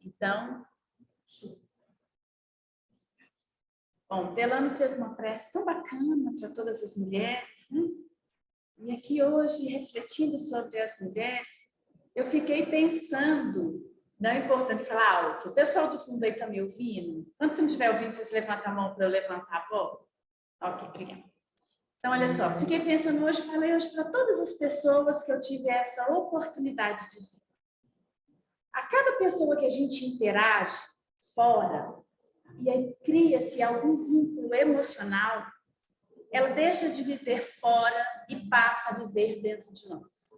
Então, bom, Delano fez uma prece tão bacana para todas as mulheres, né? E aqui hoje, refletindo sobre as mulheres, eu fiquei pensando, não é importante falar alto, o pessoal do fundo aí está me ouvindo? Quando você não estiver ouvindo, vocês levantam a mão para eu levantar a voz? Ok, obrigada. Então, olha só, fiquei pensando hoje, falei hoje para todas as pessoas que eu tive essa oportunidade de dizer. A cada pessoa que a gente interage fora, e aí cria-se algum vínculo emocional, ela deixa de viver fora e passa a viver dentro de nós.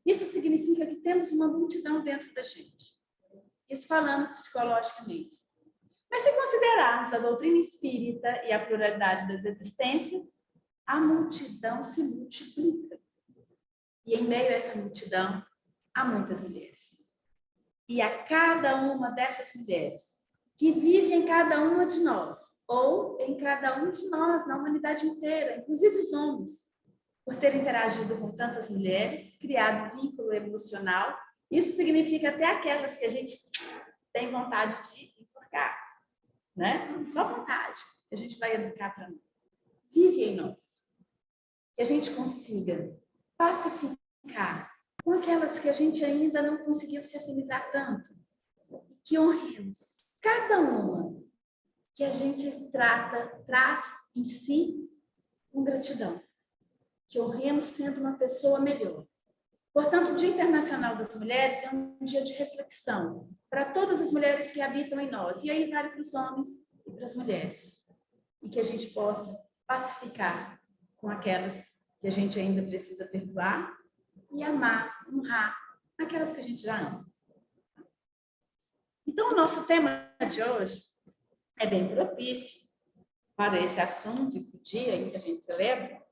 Isso significa que temos uma multidão dentro da gente. Isso falando psicologicamente. Mas se considerarmos a doutrina espírita e a pluralidade das existências, a multidão se multiplica. E em meio a essa multidão, há muitas mulheres. E a cada uma dessas mulheres, que vive em cada uma de nós, ou em cada um de nós, na humanidade inteira, inclusive os homens, por ter interagido com tantas mulheres, criado vínculo emocional, isso significa até aquelas que a gente tem vontade de enforcar, né? Só vontade, que a gente vai educar para nós. Vive em nós. Que a gente consiga pacificar com aquelas que a gente ainda não conseguiu se afinizar tanto. Que honremos cada uma que a gente traz em si com gratidão. Que honremos sendo uma pessoa melhor. Portanto, o Dia Internacional das Mulheres é um dia de reflexão para todas as mulheres que habitam em nós. E aí vale para os homens e para as mulheres. E que a gente possa pacificar com aquelas que a gente ainda precisa perdoar e amar, honrar aquelas que a gente já ama. Então, o nosso tema de hoje é bem propício para esse assunto e para o dia em que a gente celebra,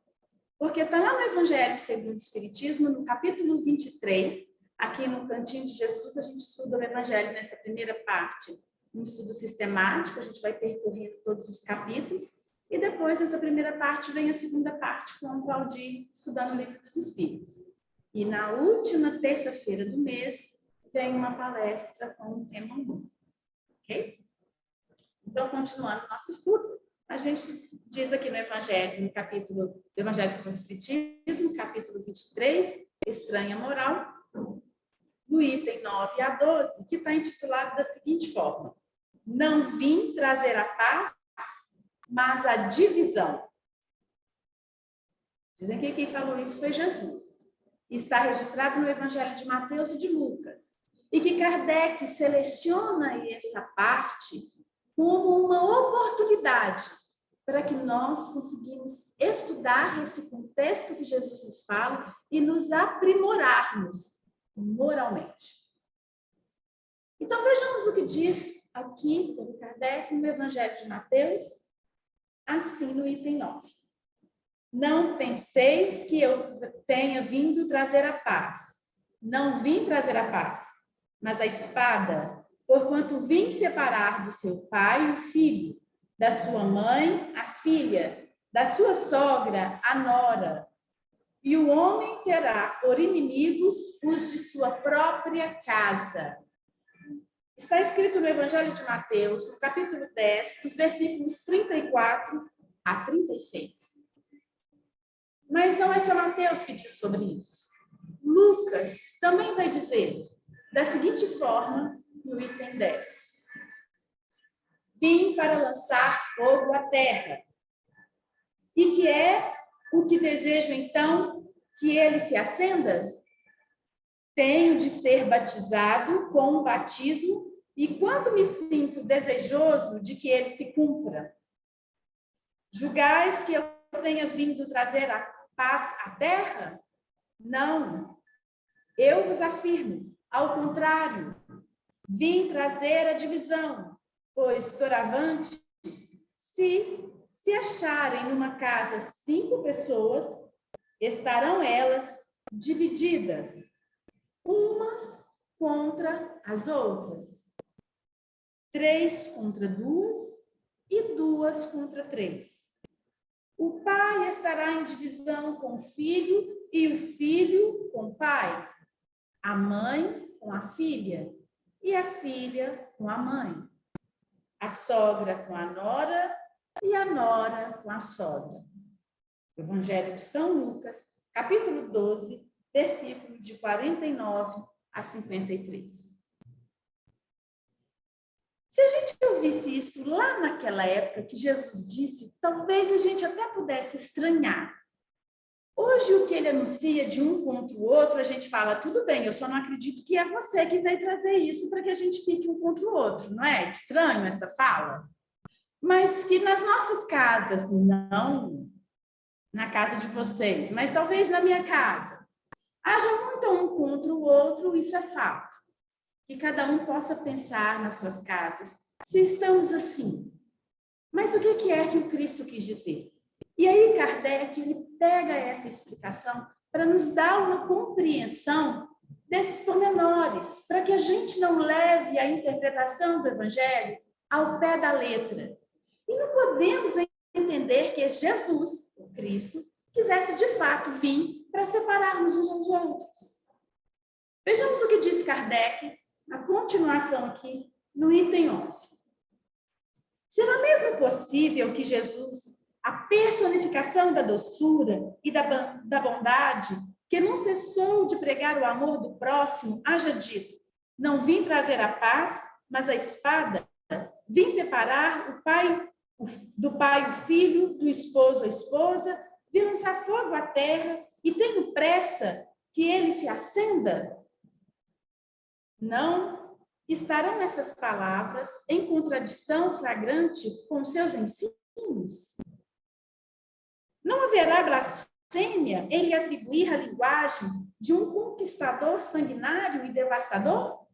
porque está lá no Evangelho segundo o Espiritismo, no capítulo 23, aqui no Cantinho de Jesus, a gente estuda o Evangelho nessa primeira parte, um estudo sistemático, a gente vai percorrendo todos os capítulos, e depois dessa primeira parte vem a segunda parte, com o Valdir estudando o Livro dos Espíritos. E na última terça-feira do mês, vem uma palestra com o tema 1. Ok? Então, continuando o nosso estudo, a gente diz aqui no Evangelho, no capítulo do Evangelho segundo o Espiritismo, capítulo 23, Estranha Moral, no item 9 a 12, que está intitulado da seguinte forma: não vim trazer a paz, mas a divisão. Dizem que quem falou isso foi Jesus. Está registrado no Evangelho de Mateus e de Lucas. E que Kardec seleciona essa parte como uma oportunidade para que nós conseguimos estudar esse contexto que Jesus nos fala e nos aprimorarmos moralmente. Então, vejamos o que diz aqui por Kardec no Evangelho de Mateus, assim no item 9. Não penseis que eu tenha vindo trazer a paz. Não vim trazer a paz, mas a espada, porquanto vim separar do seu pai o filho, da sua mãe a filha, da sua sogra a nora. E o homem terá por inimigos os de sua própria casa. Está escrito no Evangelho de Mateus, no capítulo 10, dos versículos 34 a 36. Mas não é só Mateus que diz sobre isso. Lucas também vai dizer da seguinte forma no item 10. Vim para lançar fogo à terra. E que é o que desejo, então, que ele se acenda? Tenho de ser batizado com o batismo, e quando me sinto desejoso de que ele se cumpra, julgais que eu tenha vindo trazer a paz à terra? Não. Eu vos afirmo, ao contrário, vim trazer a divisão, pois, doravante, se acharem numa casa 5 pessoas, estarão elas divididas, umas contra as outras, 3 contra 2 e 2 contra 3. O pai estará em divisão com o filho e o filho com o pai, a mãe com a filha e a filha com a mãe, a sogra com a nora e a nora com a sogra. Evangelho de São Lucas, capítulo 12, versículo de 49 a 53. Se a gente ouvisse isso lá naquela época que Jesus disse, talvez a gente até pudesse estranhar. Hoje, o que ele anuncia de um contra o outro, a gente fala, tudo bem, eu só não acredito que é você que vai trazer isso para que a gente fique um contra o outro, não é? Estranho essa fala? Mas que nas nossas casas, não na casa de vocês, mas talvez na minha casa, haja muito um contra o outro, isso é fato. Que cada um possa pensar nas suas casas, se estamos assim. Mas o que é que o Cristo quis dizer? E aí Kardec, ele pega essa explicação para nos dar uma compreensão desses pormenores, para que a gente não leve a interpretação do Evangelho ao pé da letra. E não podemos entender que Jesus, o Cristo, quisesse de fato vir para separarmos uns aos outros. Vejamos o que diz Kardec, a continuação aqui, no item 11. Será mesmo possível que Jesus, a personificação da doçura e da bondade, que não cessou de pregar o amor do próximo, haja dito, não vim trazer a paz, mas a espada, vim separar do pai o filho, do esposo a esposa, vim lançar fogo à terra e tenho pressa que ele se acenda? Não estarão essas palavras em contradição flagrante com seus ensinos? Não haverá blasfêmia em lhe atribuir a linguagem de um conquistador sanguinário e devastador?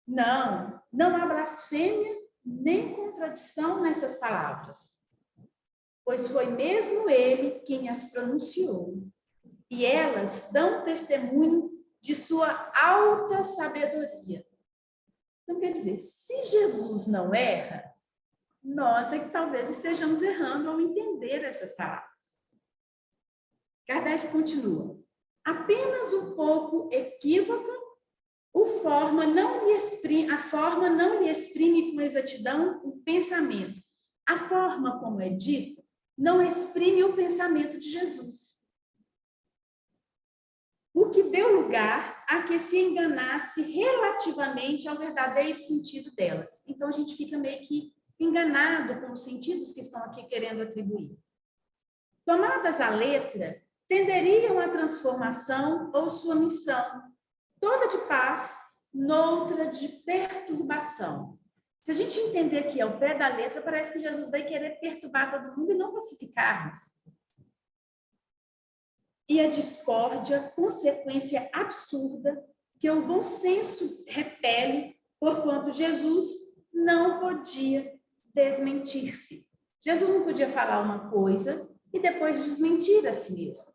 Não, não há blasfêmia nem contradição nessas palavras, pois foi mesmo ele quem as pronunciou, e elas dão testemunho de sua alta sabedoria. Então, quer dizer, se Jesus não erra, nós é que talvez estejamos errando ao entender essas palavras. Kardec continua. Apenas um pouco equívoca, a forma não lhe exprime com exatidão o pensamento. A forma como é dito não exprime o pensamento de Jesus. O que deu lugar a que se enganasse relativamente ao verdadeiro sentido delas. Então, a gente fica meio que enganado com os sentidos que estão aqui querendo atribuir. Tomadas à letra, tenderiam à transformação ou sua missão, toda de paz, noutra de perturbação. Se a gente entender que é o pé da letra, parece que Jesus vai querer perturbar todo mundo e não pacificar-nos. E a discórdia, consequência absurda, que o bom senso repele, porquanto Jesus não podia desmentir-se. Jesus não podia falar uma coisa e depois desmentir a si mesmo.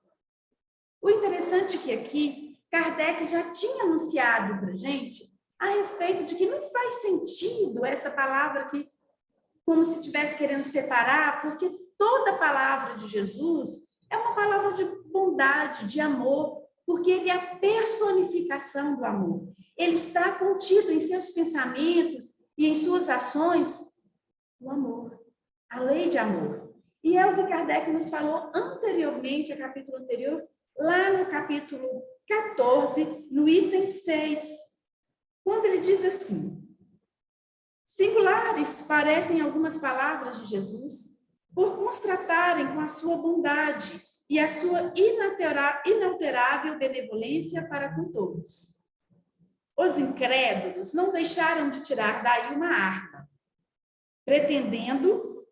O interessante é que aqui, Kardec já tinha anunciado para a gente a respeito de que não faz sentido essa palavra aqui, como se estivesse querendo separar, porque toda palavra de Jesus é uma palavra de bondade, de amor, porque ele é a personificação do amor. Ele está contido em seus pensamentos e em suas ações o amor, a lei de amor. E é o que Kardec nos falou anteriormente, a capítulo anterior, lá no capítulo 14, no item 6, quando ele diz assim: singulares parecem algumas palavras de Jesus, por constatarem com a sua bondade e a sua inalterável benevolência para com todos. Os incrédulos não deixaram de tirar daí uma arma, pretendendo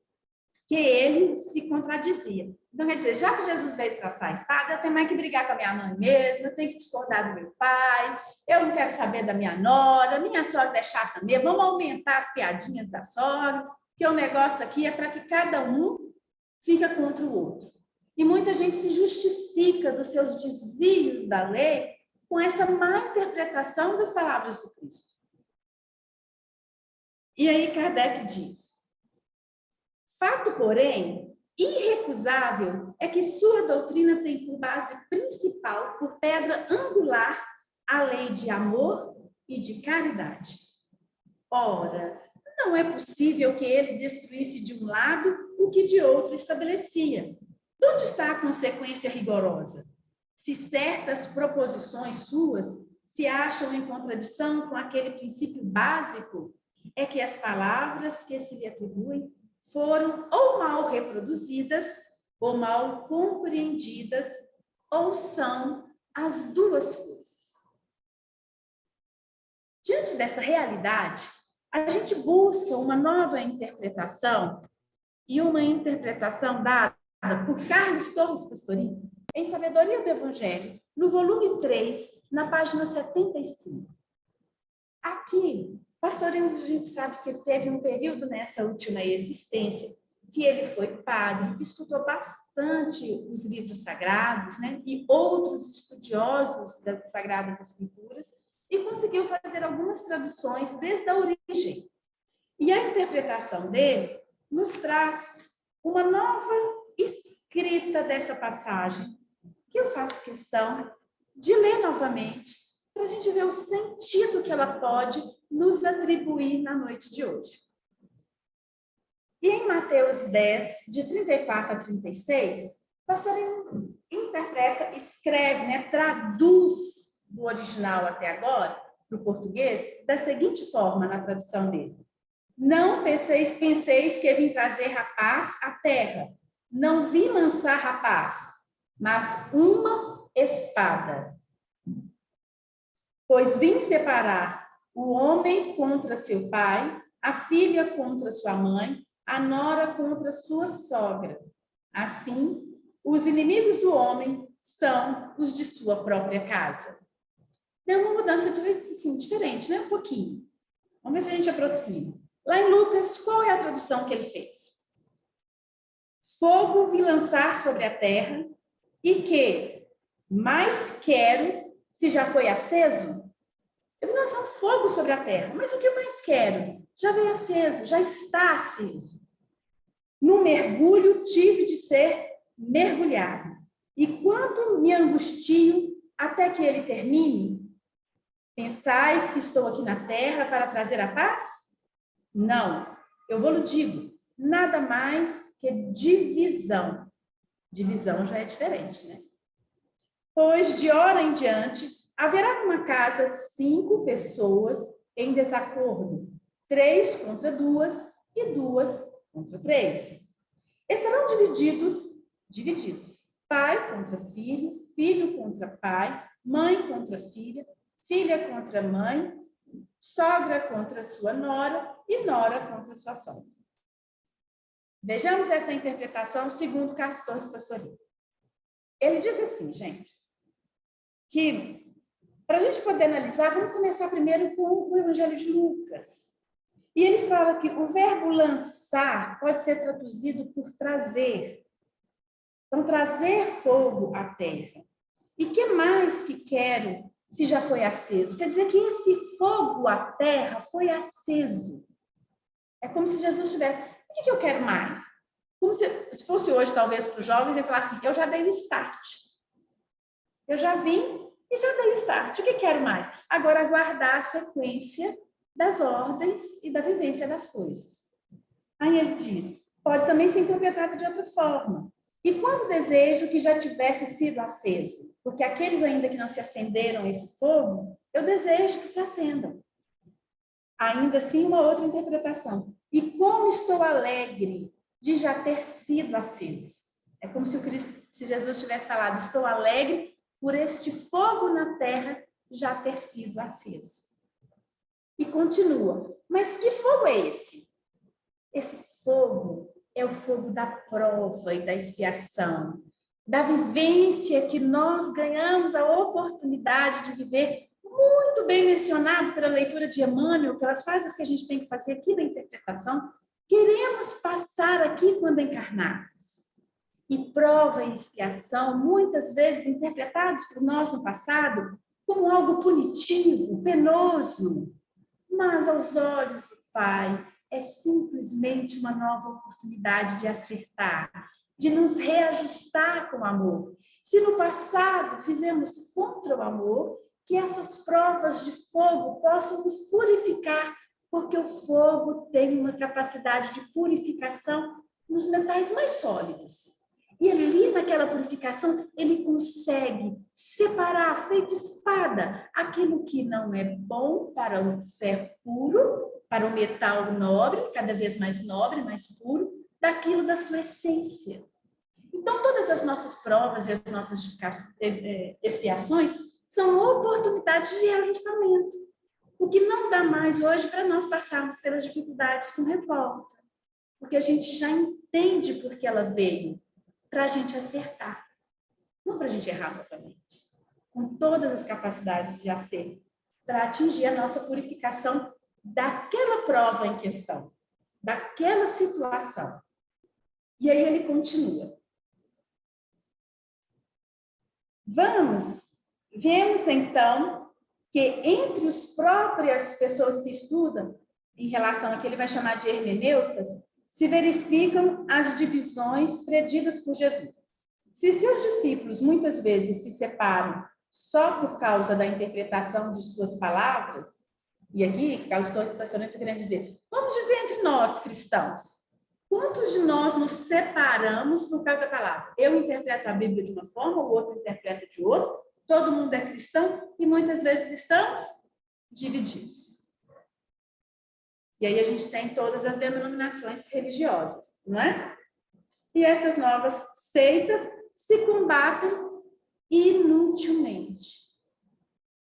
que ele se contradizia. Então, quer dizer, já que Jesus veio traçar a espada, eu tenho mais que brigar com a minha mãe mesmo, eu tenho que discordar do meu pai, eu não quero saber da minha nora, minha sogra é chata mesmo, vamos aumentar as piadinhas da sogra, porque o negócio aqui é para que cada um fica contra o outro. E muita gente se justifica dos seus desvios da lei com essa má interpretação das palavras do Cristo. E aí Kardec diz: fato, porém, irrecusável é que sua doutrina tem por base principal, por pedra angular, a lei de amor e de caridade. Ora, não é possível que ele destruísse de um lado o que de outro estabelecia. De onde está a consequência rigorosa? Se certas proposições suas se acham em contradição com aquele princípio básico, é que as palavras que se lhe atribuem foram ou mal reproduzidas, ou mal compreendidas, ou são as duas coisas. Diante dessa realidade, a gente busca uma nova interpretação, e uma interpretação dada por Carlos Torres Pastorinho, em Sabedoria do Evangelho, no volume 3, na página 75. Aqui, Pastorinho, a gente sabe que ele teve um período nessa última existência, que ele foi padre, estudou bastante os livros sagrados, né, e outros estudiosos das Sagradas Escrituras, e conseguiu fazer algumas traduções desde a origem. E a interpretação dele nos traz uma nova escrita dessa passagem, que eu faço questão de ler novamente, para a gente ver o sentido que ela pode nos atribuir na noite de hoje. E em Mateus 10, de 34 a 36, o pastor interpreta, escreve, né, traduz do original até agora, para o português, da seguinte forma, na tradução dele. Não penseis que vim trazer a paz à terra. Não vim lançar a paz, mas uma espada. Pois vim separar o homem contra seu pai, a filha contra sua mãe, a nora contra sua sogra. Assim, os inimigos do homem são os de sua própria casa. Deu uma mudança assim, diferente, né? Um pouquinho. Vamos ver se a gente aproxima. Lá em Lucas, qual é a tradução que ele fez? Fogo vi lançar sobre a terra, e que mais quero se já foi aceso? Eu vou lançar um fogo sobre a terra, mas o que eu mais quero? Já veio aceso, já está aceso. No mergulho tive de ser mergulhado. E quando me angustio até que ele termine, pensais que estou aqui na terra para trazer a paz? Não, eu vou lhe digo, nada mais que divisão. Divisão já é diferente, né? Pois de hora em diante, haverá numa casa 5 pessoas em desacordo, 3 contra 2 e 2 contra 3. Estarão divididos, pai contra filho, filho contra pai, mãe contra filha, filha contra mãe, sogra contra sua nora e nora contra sua sogra. Vejamos essa interpretação segundo Carlos Torres Pastorinho. Ele diz assim, gente, que para a gente poder analisar, vamos começar primeiro com o Evangelho de Lucas. E ele fala que o verbo lançar pode ser traduzido por trazer. Então, trazer fogo à terra. E que mais que quero se já foi aceso? Quer dizer que esse fogo à terra foi aceso. É como se Jesus tivesse... O que eu quero mais? Como se fosse hoje, talvez, para os jovens, ele falar assim, eu já dei o start. Eu já vim e já dei o start. O que quero mais? Agora, aguardar a sequência das ordens e da vivência das coisas. Aí ele diz, pode também ser interpretado de outra forma. E quando desejo que já tivesse sido aceso, porque aqueles ainda que não se acenderam esse fogo, eu desejo que se acendam. Ainda assim, uma outra interpretação. E como estou alegre de já ter sido aceso. É como se Jesus tivesse falado, estou alegre por este fogo na terra já ter sido aceso. E continua, mas que fogo é esse? Esse fogo é o fogo da prova e da expiação, da vivência que nós ganhamos a oportunidade de viver, muito bem mencionado pela leitura de Emmanuel, pelas frases que a gente tem que fazer aqui na interpretação, queremos passar aqui quando encarnados. E prova e expiação, muitas vezes interpretados por nós no passado como algo punitivo, penoso, mas aos olhos do Pai é simplesmente uma nova oportunidade de acertar, de nos reajustar com o amor. Se no passado fizemos contra o amor, que essas provas de fogo possam nos purificar, porque o fogo tem uma capacidade de purificação nos metais mais sólidos. E ali, naquela purificação, ele consegue separar, feito espada, aquilo que não é bom para o ferro puro, para o metal nobre, cada vez mais nobre, mais puro, daquilo da sua essência. Então, todas as nossas provas e as nossas expiações são oportunidades de reajustamento. O que não dá mais hoje para nós passarmos pelas dificuldades com revolta. Porque a gente já entende por que ela veio, para a gente acertar, não para a gente errar novamente. Com todas as capacidades de acerto, para atingir a nossa purificação daquela prova em questão, daquela situação. E aí ele continua. Vemos então que entre as próprias pessoas que estudam, em relação ao que ele vai chamar de hermenêuticas, se verificam as divisões preditas por Jesus. Se seus discípulos muitas vezes se separam só por causa da interpretação de suas palavras, e aqui, Gauss Pastorento está querendo dizer, vamos dizer entre nós, cristãos, quantos de nós nos separamos por causa da palavra? Eu interpreto a Bíblia de uma forma, o outro interpreta de outra, todo mundo é cristão e muitas vezes estamos divididos. E aí a gente tem todas as denominações religiosas, não é? E essas novas seitas se combatem inutilmente.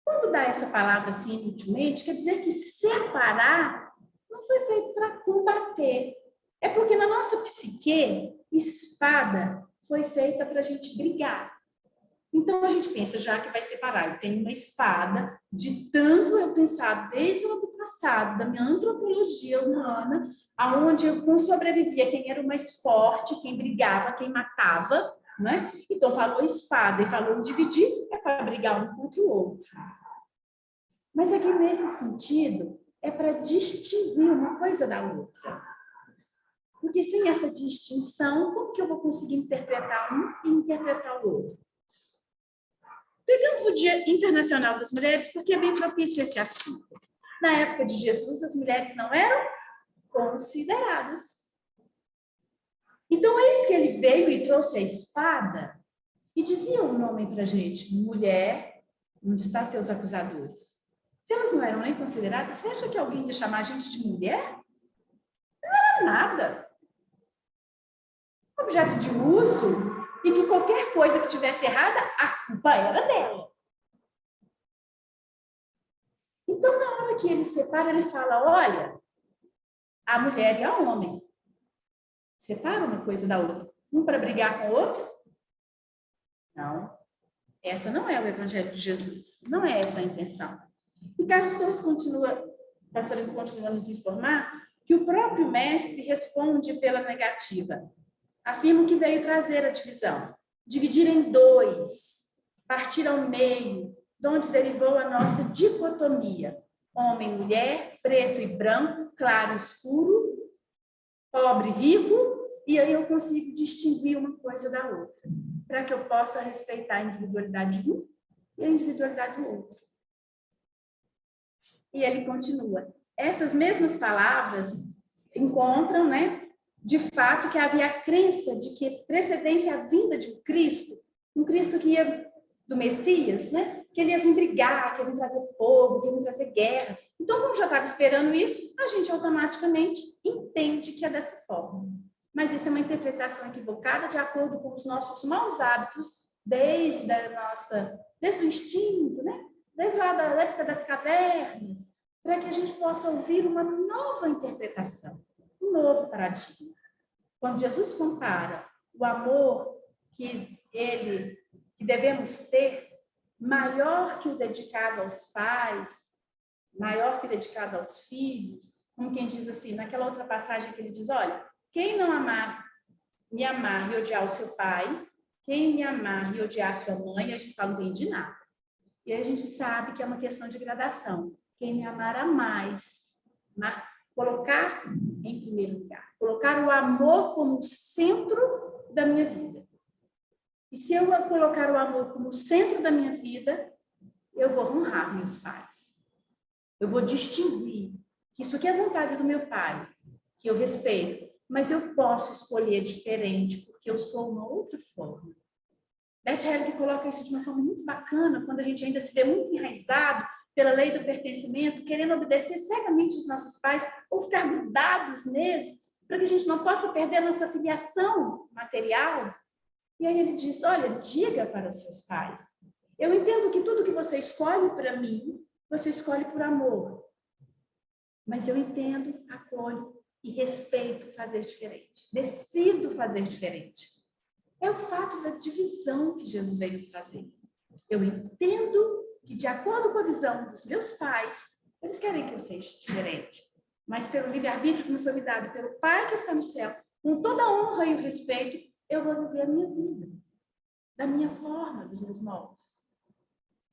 Quando dá essa palavra assim, inutilmente, quer dizer que separar não foi feito para combater. É porque na nossa psique, espada foi feita para a gente brigar. Então, a gente pensa, já que vai separar, e tem uma espada, de tanto eu pensar desde o passado, da minha antropologia humana, aonde eu sobrevivia quem era o mais forte, quem brigava, quem matava, né? Então, falou espada e falou dividir, é para brigar um contra o outro. Mas aqui, nesse sentido, é para distinguir uma coisa da outra. Porque sem essa distinção, como que eu vou conseguir interpretar um e interpretar o outro? Pegamos o Dia Internacional das Mulheres porque é bem propício esse assunto. Na época de Jesus, as mulheres não eram consideradas. Então, eis que ele veio e trouxe a espada e dizia o nome para a gente, mulher, onde estão teus acusadores? Se elas não eram nem consideradas, você acha que alguém ia chamar a gente de mulher? Não era nada. Objeto de uso, e que qualquer coisa que tivesse errada, a culpa era dela. Então, na hora que ele separa, ele fala, olha, a mulher e o homem. Separa uma coisa da outra. Um para brigar com o outro? Não. Essa não é o Evangelho de Jesus. Não é essa a intenção. E Carlos Torres pastor continua a nos informar que o próprio mestre responde pela negativa. Afirma que veio trazer a divisão. Dividir em dois. Partir ao meio, de onde derivou a nossa dicotomia. Homem, mulher, preto e branco, claro e escuro, pobre e rico, e aí eu consigo distinguir uma coisa da outra, para que eu possa respeitar a individualidade de um e a individualidade do outro. E ele continua. Essas mesmas palavras encontram, né, de fato, que havia a crença de que precedência à vinda de um Cristo que ia do Messias, né? Que ele ia vir brigar, que ia vir trazer fogo, que ia vir trazer guerra. Então, como já estava esperando isso, a gente automaticamente entende que é dessa forma. Mas isso é uma interpretação equivocada de acordo com os nossos maus hábitos desde o instinto, né? Desde lá da época das cavernas, para que a gente possa ouvir uma nova interpretação, um novo paradigma. Quando Jesus compara o amor que devemos ter, maior que o dedicado aos pais, maior que o dedicado aos filhos, como quem diz assim, naquela outra passagem que ele diz, olha, quem não me amar e odiar o seu pai, quem me amar e odiar a sua mãe, a gente fala, não entende nada. E aí a gente sabe que é uma questão de gradação. Quem me amará mais, colocar em primeiro lugar, colocar o amor como centro da minha vida. E se eu colocar o amor como centro da minha vida, eu vou honrar meus pais. Eu vou distinguir que isso aqui é a vontade do meu pai, que eu respeito, mas eu posso escolher diferente, porque eu sou uma outra forma. Bert Hellinger coloca isso de uma forma muito bacana, quando a gente ainda se vê muito enraizado pela lei do pertencimento, querendo obedecer cegamente os nossos pais, ou ficar grudados neles, para que a gente não possa perder a nossa filiação material. E aí ele diz, olha, diga para os seus pais, eu entendo que tudo que você escolhe para mim, você escolhe por amor. Mas eu entendo, acolho e respeito fazer diferente. Decido fazer diferente. É o fato da divisão que Jesus veio nos trazer. Eu entendo que, de acordo com a visão dos meus pais, eles querem que eu seja diferente. Mas pelo livre-arbítrio que me foi me dado pelo Pai que está no céu, com toda a honra e o respeito, eu vou viver a minha vida, da minha forma, dos meus moldes.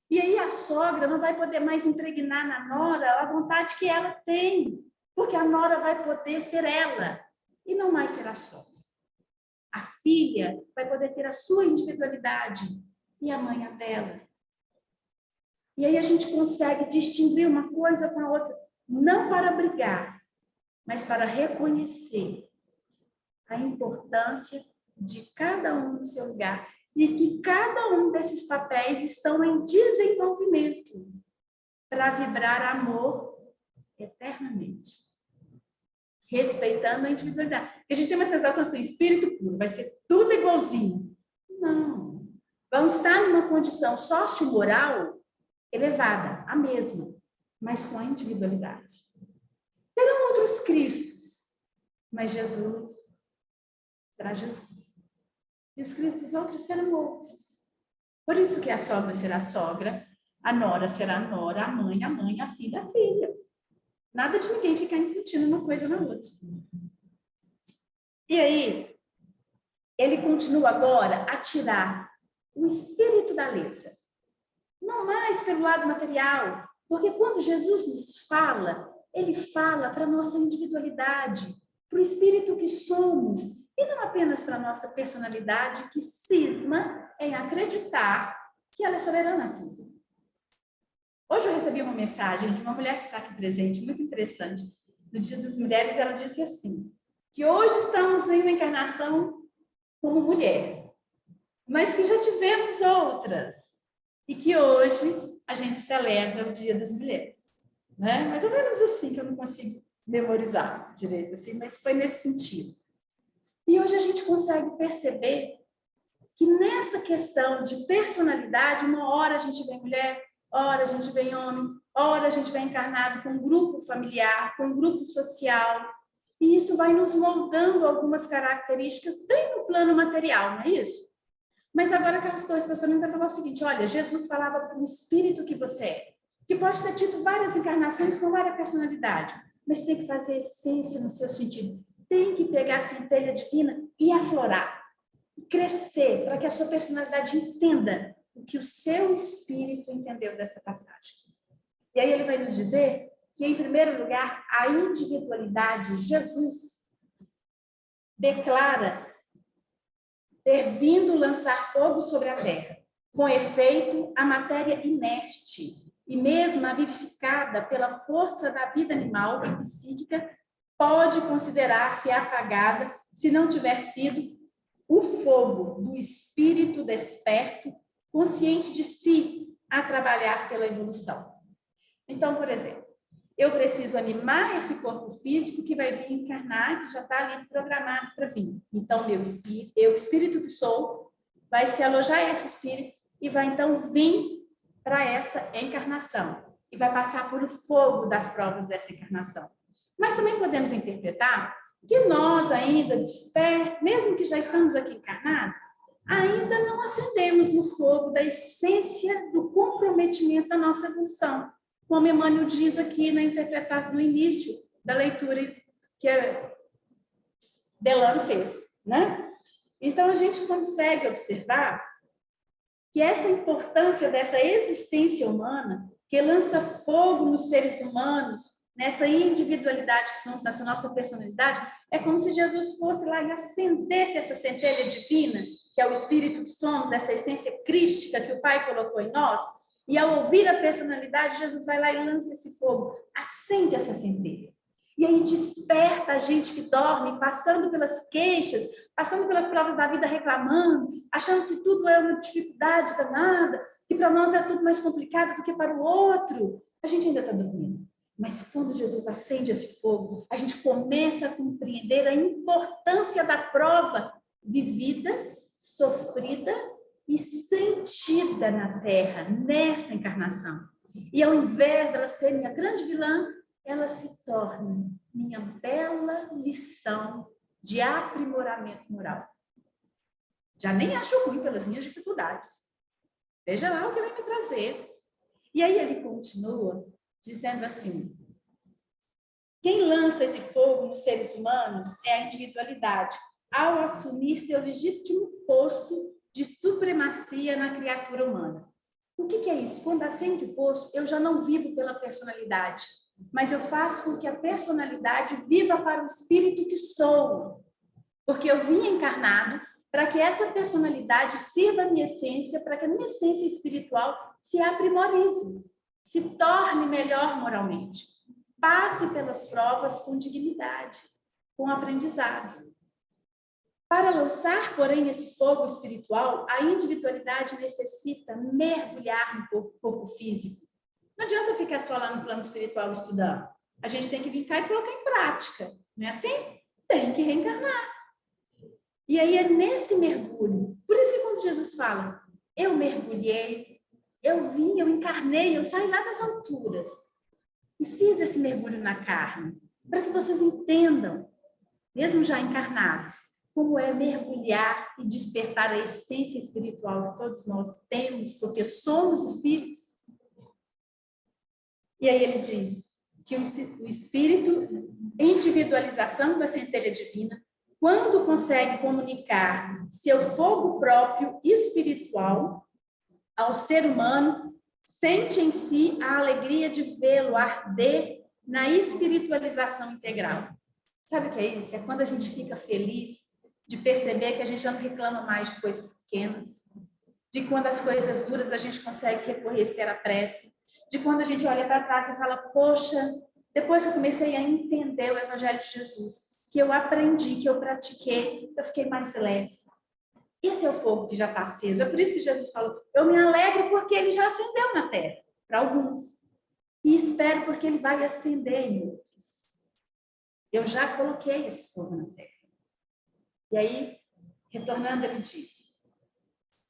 E aí a sogra não vai poder mais impregnar na nora a vontade que ela tem, porque a nora vai poder ser ela e não mais ser a sogra. A filha vai poder ter a sua individualidade e a mãe a dela. E aí a gente consegue distinguir uma coisa com a outra, não para brigar, mas para reconhecer a importância de cada um no seu lugar e que cada um desses papéis estão em desenvolvimento para vibrar amor eternamente, respeitando a individualidade. Porque a gente tem uma sensação assim, espírito puro, vai ser tudo igualzinho. Não. Vamos estar numa condição sociomoral elevada, a mesma, mas com a individualidade. Terão outros Cristos, mas Jesus será Jesus. E os Cristos outros serão outros. Por isso que a sogra será sogra, a nora será nora, a mãe, a filha, a filha. Nada de ninguém ficar incutindo uma coisa na outra. E aí, ele continua agora a tirar o espírito da letra. Não mais pelo lado material, porque quando Jesus nos fala, ele fala para a nossa individualidade, para o espírito que somos, e não apenas para a nossa personalidade que cisma em acreditar que ela é soberana a tudo. Hoje eu recebi uma mensagem de uma mulher que está aqui presente, muito interessante. No Dia das Mulheres, ela disse assim, que hoje estamos em uma encarnação como mulher, mas que já tivemos outras, e que hoje a gente celebra o Dia das Mulheres. Né? Mais ou menos assim, que eu não consigo memorizar direito, assim, mas foi nesse sentido. E hoje a gente consegue perceber que nessa questão de personalidade, uma hora a gente vê mulher, hora a gente vê homem, hora a gente vem encarnado com um grupo familiar, com um grupo social, e isso vai nos moldando algumas características bem no plano material, não é isso? Mas agora aquelas duas pessoas vai falar o seguinte, olha, Jesus falava para o espírito que você é, que pode ter tido várias encarnações com várias personalidades, mas tem que fazer essência no seu sentido. Tem que pegar a centelha divina e aflorar, crescer, para que a sua personalidade entenda o que o seu espírito entendeu dessa passagem. E aí ele vai nos dizer que, em primeiro lugar, a individualidade, Jesus declara ter vindo lançar fogo sobre a terra. Com efeito, a matéria inerte e mesmo a vivificada pela força da vida animal e psíquica pode considerar-se apagada se não tiver sido o fogo do espírito desperto, consciente de si, a trabalhar pela evolução. Então, por exemplo, eu preciso animar esse corpo físico que vai vir encarnar, que já está ali programado para vir. Então, meu espírito, eu, espírito que sou, vai se alojar esse espírito e vai então vir para essa encarnação. E vai passar por o fogo das provas dessa encarnação. Mas também podemos interpretar que nós ainda despertos, mesmo que já estamos aqui encarnados, ainda não acendemos no fogo da essência do comprometimento da nossa evolução. Como Emmanuel diz aqui na interpretação no início da leitura que Delano fez, né? Então a gente consegue observar que essa importância dessa existência humana, que lança fogo nos seres humanos nessa individualidade que somos, nessa nossa personalidade, é como se Jesus fosse lá e acendesse essa centelha divina, que é o Espírito que somos, essa essência crística que o Pai colocou em nós. E ao ouvir a personalidade, Jesus vai lá e lança esse fogo, acende essa centelha. E aí desperta a gente que dorme, passando pelas queixas, passando pelas provas da vida reclamando, achando que tudo é uma dificuldade danada, que para nós é tudo mais complicado do que para o outro. A gente ainda está dormindo. Mas quando Jesus acende esse fogo, a gente começa a compreender a importância da prova vivida, sofrida e sentida na Terra, nesta encarnação. E ao invés dela ser minha grande vilã, ela se torna minha bela lição de aprimoramento moral. Já nem acho ruim pelas minhas dificuldades. Veja lá o que vai me trazer. E aí ele continua dizendo assim: quem lança esse fogo nos seres humanos é a individualidade, ao assumir seu legítimo posto de supremacia na criatura humana. O que é isso? Quando acende o posto, eu já não vivo pela personalidade, mas eu faço com que a personalidade viva para o espírito que sou. Porque eu vim encarnado para que essa personalidade sirva a minha essência, para que a minha essência espiritual se aprimorize, se torne melhor moralmente. Passe pelas provas com dignidade, com aprendizado. Para lançar, porém, esse fogo espiritual, a individualidade necessita mergulhar no corpo físico. Não adianta ficar só lá no plano espiritual estudando. A gente tem que vir cá e colocar em prática. Não é assim? Tem que reencarnar. E aí é nesse mergulho. Por isso que quando Jesus fala, eu mergulhei, eu vim, eu encarnei, eu saí lá das alturas e fiz esse mergulho na carne, para que vocês entendam, mesmo já encarnados, como é mergulhar e despertar a essência espiritual que todos nós temos, porque somos espíritos. E aí ele diz que o espírito, individualização da centelha divina, quando consegue comunicar seu fogo próprio espiritual ao ser humano, sente em si a alegria de vê-lo arder na espiritualização integral. Sabe o que é isso? É quando a gente fica feliz de perceber que a gente já não reclama mais de coisas pequenas, de quando as coisas duras a gente consegue reconhecer a prece, de quando a gente olha para trás e fala, poxa, depois que eu comecei a entender o Evangelho de Jesus, que eu aprendi, que eu pratiquei, eu fiquei mais leve. Esse é o fogo que já está aceso. É por isso que Jesus falou, eu me alegro porque ele já acendeu na terra, para alguns. E espero porque ele vai acender em outros. Eu já coloquei esse fogo na terra. E aí, retornando, ele diz,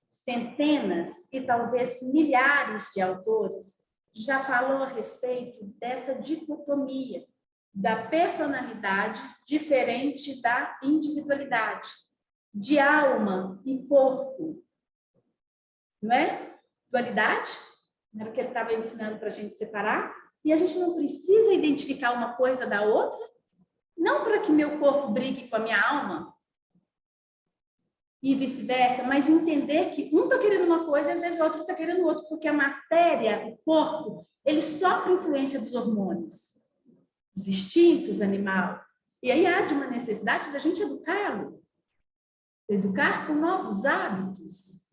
centenas e talvez milhares de autores já falou a respeito dessa dicotomia da personalidade diferente da individualidade, de alma e corpo. Não é? Dualidade? Não era o que ele estava ensinando para a gente separar? E a gente não precisa identificar uma coisa da outra? Não para que meu corpo brigue com a minha alma, e vice-versa, mas entender que um está querendo uma coisa e às vezes o outro está querendo outra, porque a matéria, o corpo, ele sofre influência dos hormônios, dos instintos animal. E aí há de uma necessidade da gente educá-lo, educar com novos hábitos.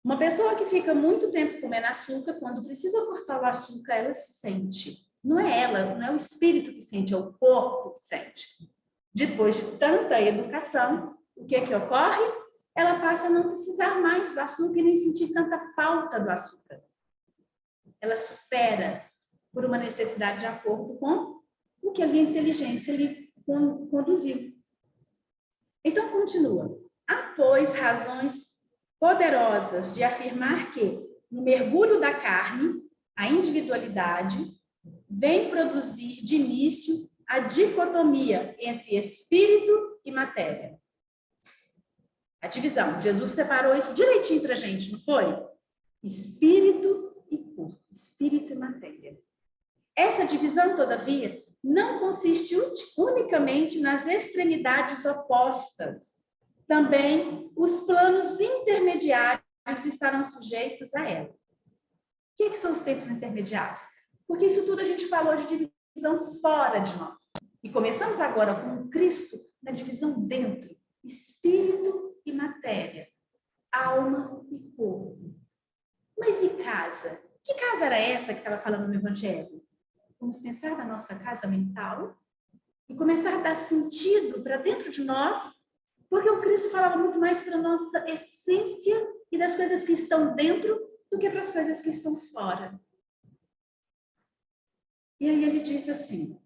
Uma pessoa que fica muito tempo comendo açúcar, quando precisa cortar o açúcar, ela sente. Não é ela, não é o espírito que sente, é o corpo que sente. Depois de tanta educação, o que ocorre? Ela passa a não precisar mais do açúcar e nem sentir tanta falta do açúcar. Ela supera por uma necessidade de acordo com o que a inteligência lhe conduziu. Então, continua. Há, pois, razões poderosas de afirmar que, no mergulho da carne, a individualidade vem produzir de início a dicotomia entre espírito e matéria. A divisão. Jesus separou isso direitinho para a gente, não foi? Espírito e corpo, espírito e matéria. Essa divisão, todavia, não consiste unicamente nas extremidades opostas. Também os planos intermediários estarão sujeitos a ela. O que são os tempos intermediários? Porque isso tudo a gente falou de divisão fora de nós. E começamos agora com o Cristo na divisão dentro, espírito e matéria, alma e corpo. Mas e casa? Que casa era essa que estava falando no Evangelho? Vamos pensar na nossa casa mental e começar a dar sentido para dentro de nós, porque o Cristo falava muito mais para a nossa essência e das coisas que estão dentro do que para as coisas que estão fora. E aí ele diz assim,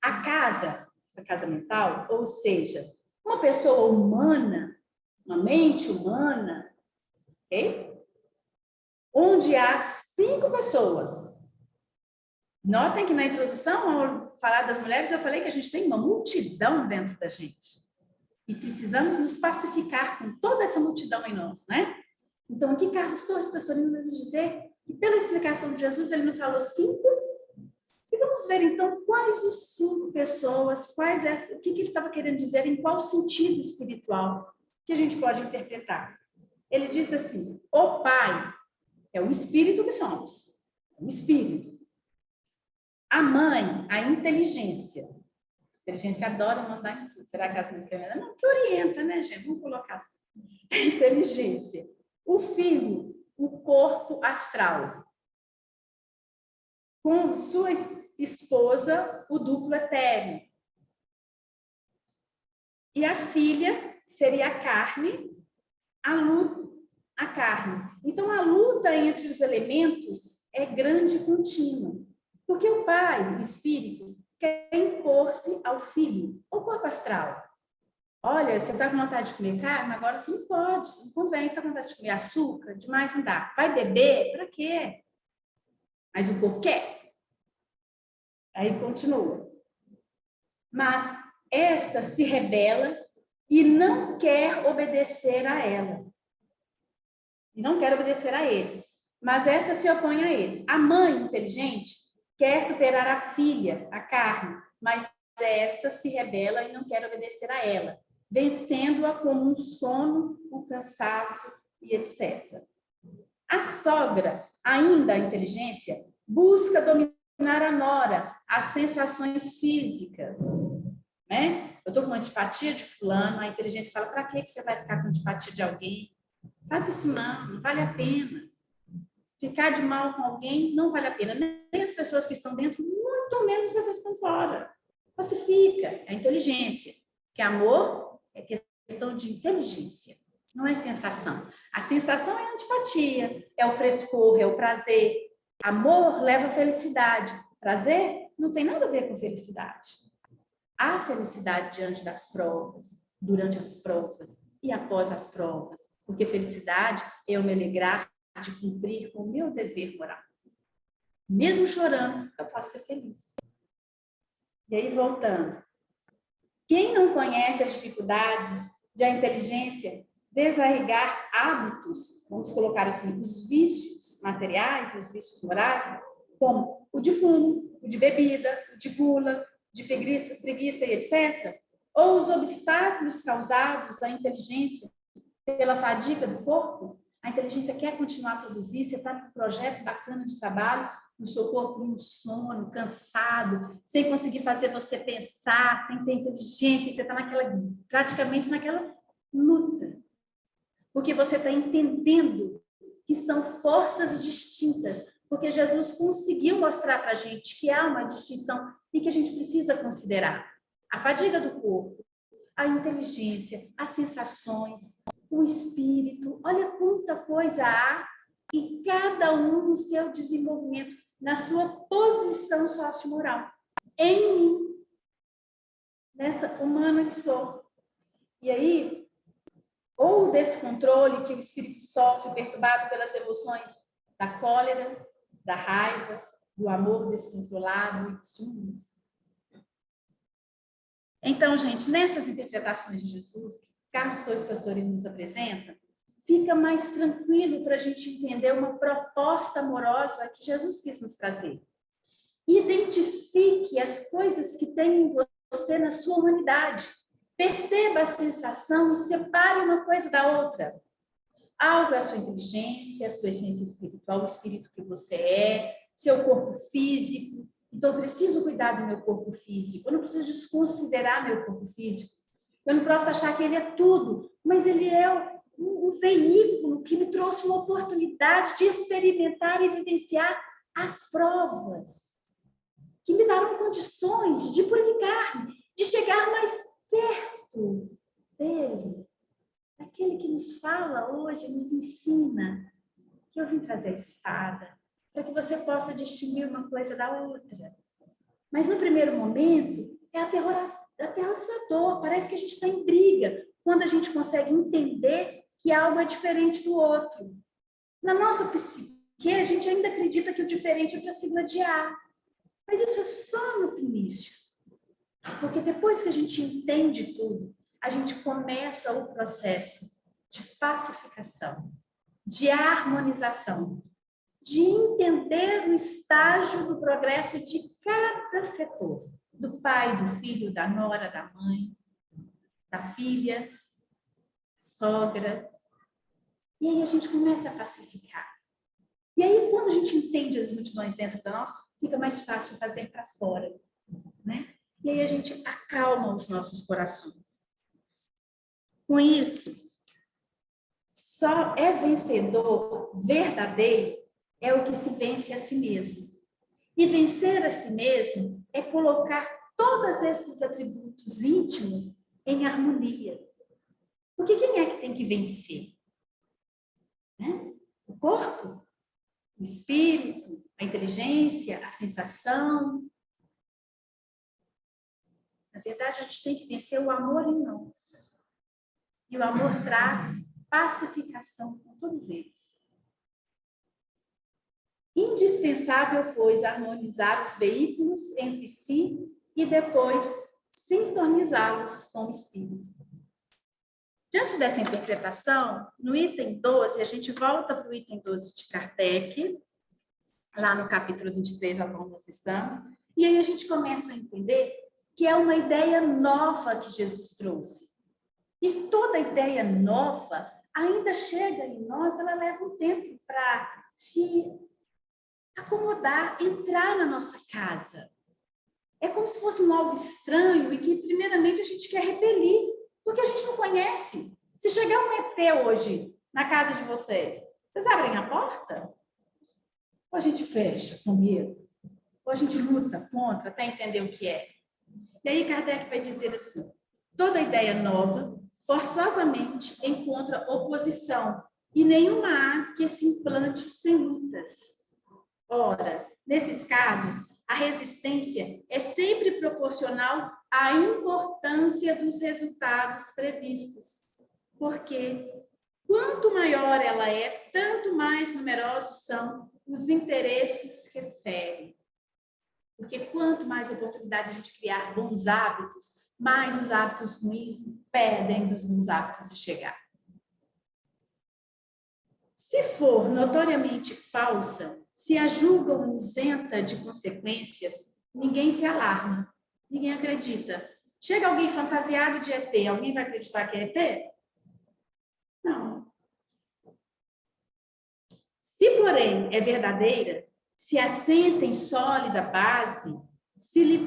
a casa, essa casa mental, ou seja, uma pessoa humana, uma mente humana, ok? Onde há 5 pessoas. Notem que na introdução, ao falar das mulheres, eu falei que a gente tem uma multidão dentro da gente. E precisamos nos pacificar com toda essa multidão em nós, né? Então, aqui Carlos Torres, pastorino, vai nos dizer que pela explicação de Jesus, ele não falou 5. E vamos ver, então, quais os 5 pessoas, o que ele estava querendo dizer, em qual sentido espiritual que a gente pode interpretar. Ele diz assim, o Pai é o espírito que somos, o espírito. A mãe, a inteligência. A inteligência adora mandar em tudo. Será que as mães querem? Não, que orienta, né, gente? Vamos colocar assim. A inteligência. O filho, o corpo astral. Com sua esposa, o duplo etéreo. E a filha seria a carne, a carne. Então, a luta entre os elementos é grande e contínua. Porque o pai, o espírito, quer impor-se ao filho, ao corpo astral. Olha, você está com vontade de comer carne? Agora você não pode, você não convém. Está com vontade de comer açúcar? Demais não dá. Vai beber? Para quê? Mas o corpo quer. Aí continua. Mas esta se rebela e não quer obedecer a ela. E não quer obedecer a ele. Mas esta se opõe a ele. A mãe inteligente quer superar a filha, a carne, mas esta se rebela e não quer obedecer a ela, vencendo-a como um sono, o cansaço e etc. A sogra, ainda a inteligência, busca dominar a nora, as sensações físicas, né? Eu estou com antipatia de fulano, a inteligência fala, para que você vai ficar com antipatia de alguém? Faça isso não vale a pena. Ficar de mal com alguém não vale a pena. Nem as pessoas que estão dentro, muito menos as pessoas que estão fora. Pacifica, é inteligência. Que amor é questão de inteligência, não é sensação. A sensação é a antipatia, é o frescor, é o prazer. Amor leva a felicidade. Prazer não tem nada a ver com felicidade. Há felicidade diante das provas, durante as provas e após as provas. Porque felicidade é eu me alegrar de cumprir com o meu dever moral. Mesmo chorando, eu posso ser feliz. E aí, voltando. Quem não conhece as dificuldades de a inteligência desarraigar hábitos, vamos colocar assim, os vícios materiais, os vícios morais, como o de fumo, o de bebida, o de gula, de preguiça e etc., ou os obstáculos causados à inteligência pela fadiga do corpo, a inteligência quer continuar a produzir, você está num projeto bacana de trabalho, no seu corpo em sono, cansado, sem conseguir fazer você pensar, sem ter inteligência, você está praticamente naquela luta. Porque você está entendendo que são forças distintas, porque Jesus conseguiu mostrar para a gente que há uma distinção e que a gente precisa considerar. A fadiga do corpo, a inteligência, as sensações, o espírito, olha quanta coisa há e cada um no seu desenvolvimento, na sua posição sociomoral, em mim, nessa humana que sou. E aí, ou o descontrole que o espírito sofre, perturbado pelas emoções da cólera, da raiva, do amor descontrolado e dos ciúmes. Então, gente, nessas interpretações de Jesus, que Carlos Torres Pastorino nos apresenta, fica mais tranquilo para a gente entender uma proposta amorosa que Jesus quis nos trazer. Identifique as coisas que tem em você na sua humanidade. Perceba a sensação e separe uma coisa da outra. Algo é a sua inteligência, a sua essência espiritual, o espírito que você é, seu corpo físico, Então, eu preciso cuidar do meu corpo físico. Eu não preciso desconsiderar meu corpo físico. Eu não posso achar que ele é tudo, mas ele é o veículo que me trouxe uma oportunidade de experimentar e vivenciar as provas, que me darão condições de purificar-me, de chegar mais perto dele. Aquele que nos fala hoje, nos ensina que eu vim trazer a espada, para que você possa distinguir uma coisa da outra. Mas no primeiro momento, é aterrorizador, parece que a gente está em briga, quando a gente consegue entender que algo é diferente do outro. Na nossa psique, a gente ainda acredita que o diferente é para se gladiar. Mas isso é só no início. Porque depois que a gente entende tudo, a gente começa o processo de pacificação, de harmonização, de entender o estágio do progresso de cada setor, do pai, do filho, da nora, da mãe, da filha, sogra. E aí a gente começa a pacificar. E aí, quando a gente entende as multidões dentro de nós, fica mais fácil fazer para fora, né? E aí a gente acalma os nossos corações. Com isso, só é vencedor verdadeiro é o que se vence a si mesmo. E vencer a si mesmo é colocar todos esses atributos íntimos em harmonia. Porque quem é que tem que vencer? Né? O corpo? O espírito? A inteligência? A sensação? Na verdade, a gente tem que vencer o amor em nós. E o amor traz pacificação com todos eles. Indispensável, pois, harmonizar os veículos entre si e depois sintonizá-los com o espírito. Diante dessa interpretação, no item 12, a gente volta para o item 12 de Kardec, lá no capítulo 23, ao qual nós estamos, e aí a gente começa a entender que é uma ideia nova que Jesus trouxe. E toda ideia nova ainda chega em nós, ela leva um tempo para se acomodar, entrar na nossa casa. É como se fosse um algo estranho e que, primeiramente, a gente quer repelir, porque a gente não conhece. Se chegar um ET hoje na casa de vocês, vocês abrem a porta? Ou a gente fecha com medo? Ou a gente luta contra até entender o que é? E aí Kardec vai dizer assim, toda ideia nova forçosamente encontra oposição e nenhuma há que se implante sem lutas. Ora, nesses casos, a resistência é sempre proporcional à importância dos resultados previstos, porque quanto maior ela é, tanto mais numerosos são os interesses que ferem. Porque quanto mais oportunidade a gente criar bons hábitos, mais os hábitos ruins impedem dos bons hábitos de chegar. Se for notoriamente falsa, se a julgam isenta de consequências, ninguém se alarma, ninguém acredita. Chega alguém fantasiado de ET, alguém vai acreditar que é ET? Não. Se, porém, é verdadeira, se assenta em sólida base, se lhe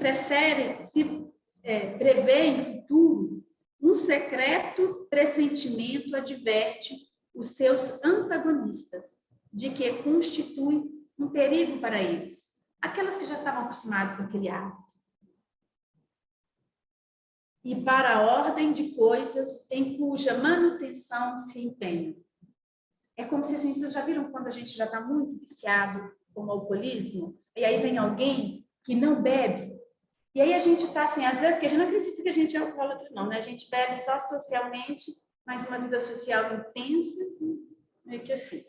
prevê em futuro, um secreto pressentimento adverte os seus antagonistas de que constitui um perigo para eles, aquelas que já estavam acostumadas com aquele hábito. E para a ordem de coisas em cuja manutenção se empenham. É como se vocês já viram quando a gente já está muito viciado com o alcoolismo, e aí vem alguém que não bebe, e aí a gente está assim, às vezes, porque a gente não acredita que a gente é alcoólatra, não, né? A gente bebe só socialmente, mas uma vida social intensa, meio que assim.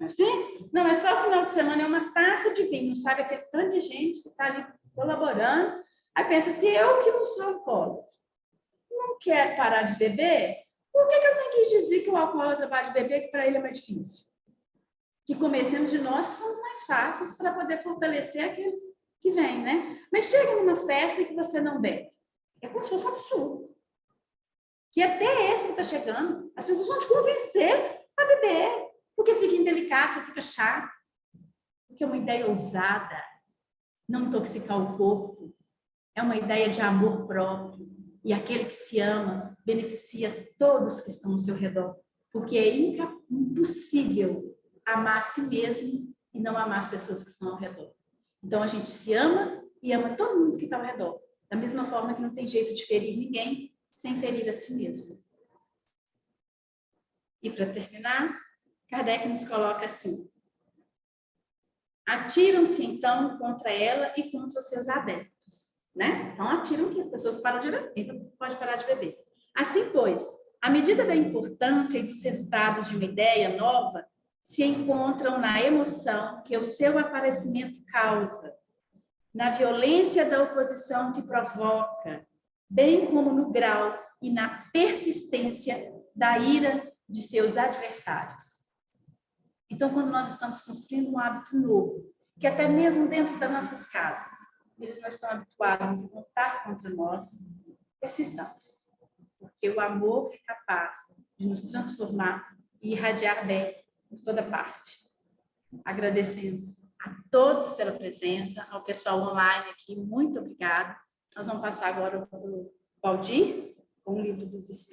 Assim? Não, é só o final de semana, é uma taça de vinho, sabe? Aquele tanto de gente que está ali colaborando. Aí pensa, se eu que não sou alcoólatra, não quero parar de beber, por que eu tenho que dizer que o alcoólatra para de beber, que para ele é mais difícil? Que comecemos de nós, que são os mais fáceis, para poder fortalecer aqueles que vêm, né? Mas chega numa festa que você não bebe. É como se fosse um absurdo. Que até esse que está chegando, as pessoas vão te convencer a beber. Porque fica indelicado, você fica chato. Porque é uma ideia ousada. não intoxicar o corpo. É uma ideia de amor próprio. E aquele que se ama beneficia todos que estão ao seu redor. Porque é impossível amar a si mesmo e não amar as pessoas que estão ao redor. Então, a gente se ama e ama todo mundo que está ao redor. Da mesma forma que não tem jeito de ferir ninguém sem ferir a si mesmo. E, para terminar, Kardec nos coloca assim: atiram-se, então, contra ela e contra os seus adeptos. Né? Então, atiram que as pessoas param de beber. Ninguém pode parar de beber. Assim, pois, à medida da importância e dos resultados de uma ideia nova, se encontram na emoção que o seu aparecimento causa, na violência da oposição que provoca, bem como no grau e na persistência da ira de seus adversários. Então, quando nós estamos construindo um hábito novo, que até mesmo dentro das nossas casas, eles não estão habituados a voltar contra nós, persistamos. Porque o amor é capaz de nos transformar e irradiar bem por toda parte. Agradecendo a todos pela presença, ao pessoal online aqui, muito obrigada. Nós vamos passar agora para o Valdir, com o Livro dos Espíritos.